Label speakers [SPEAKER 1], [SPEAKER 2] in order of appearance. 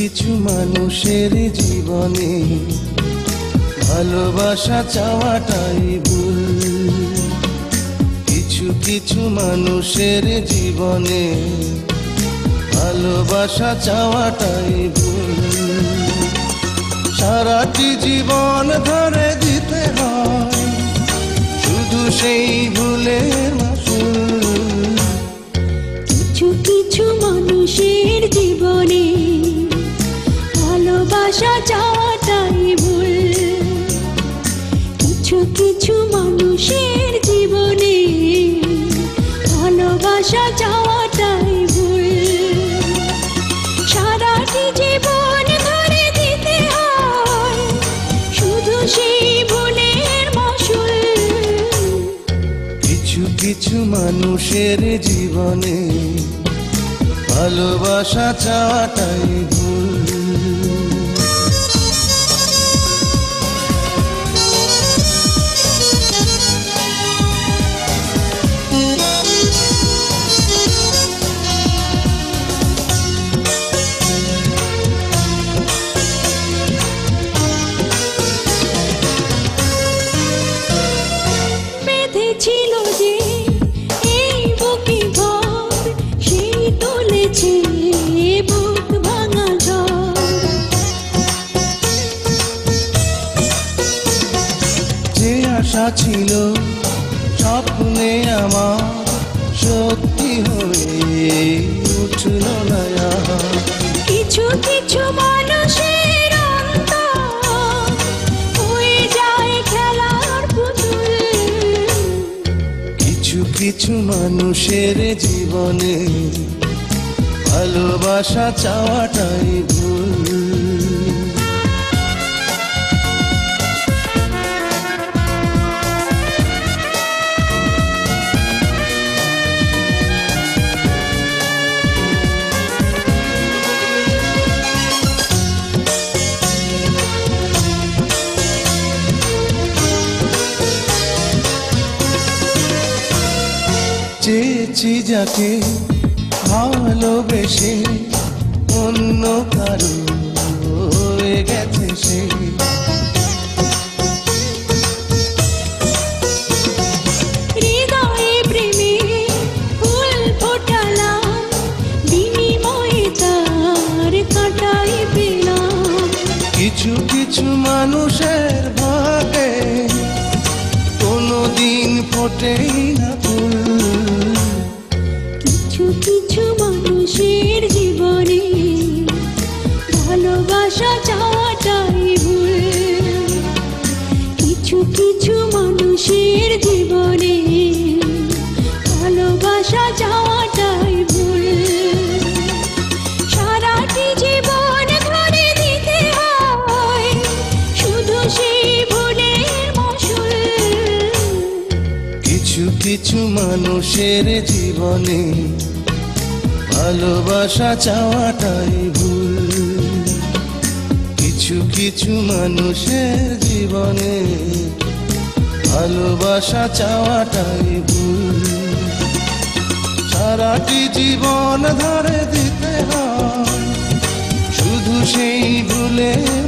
[SPEAKER 1] কিছু মানুষের জীবনে ভালোবাসা চাওয়াটাই ভুল। কিছু কিছু মানুষের জীবনে ভালোবাসা চাওয়াটাই ভুল। সারাটি জীবন ধরে দিতে হয় শুধু সেই ভুলের মাসুল।
[SPEAKER 2] কিছু কিছু মানুষের জীবনে ভালোবাসা চাওয়াটাই ভুল। কিছু কিছু মানুষের জীবনে ভালোবাসা চাওয়াটাই ভুল। সারাটি জীবন ধরে দিতে হয় শুধু সেই ভুলের মাসুল।
[SPEAKER 1] কিছু কিছু মানুষের জীবনে ভালোবাসা চাওয়াটাই ভুল।
[SPEAKER 2] ছিল যে এই বুকে ঘর, সেই তুলেছে বুক ভাঙা ঝড়।
[SPEAKER 1] যে আশা ছিল স্বপ্নে আমার সত্যি হয়ে উঠল না আর।
[SPEAKER 2] কিছু কিছু মানুষের অন্তর হয়ে যায় খেলার পুতুল।
[SPEAKER 1] কিছু কিছু মানুষের জীবনে ভালোবাসা চাওয়াটাই ভুল। চেয়েছি যাকে ভালোবেসে অন্য কারো হয়ে গেছে সে।
[SPEAKER 2] হৃদয়ে প্রেমে ফুল ফোটালাম, বিনিময়ে তার কাঁটাই পেলাম।
[SPEAKER 1] কিছু কিছু মানুষের ভাগে কোনোদিন ফোটেই না ফুল।
[SPEAKER 2] কিছু কিছু মানুষের জীবনে ভালোবাসা চাওয়াটাই ভুল। কিছু কিছু মানুষের জীবনে ভালোবাসা চাওয়াটাই ভুল। সারাটি জীবন ধরে দিতে হয় শুধু সেই ভুলের মাসুল।
[SPEAKER 1] কিছু কিছু মানুষের জীবনে ভালোবাসা চাওয়াটাই ভুল। কিছু কিছু মানুষের জীবনে ভালোবাসা চাওয়াটাই ভুল। সারাটি জীবন ধরে দিতে হয় শুধু সেই ভুলের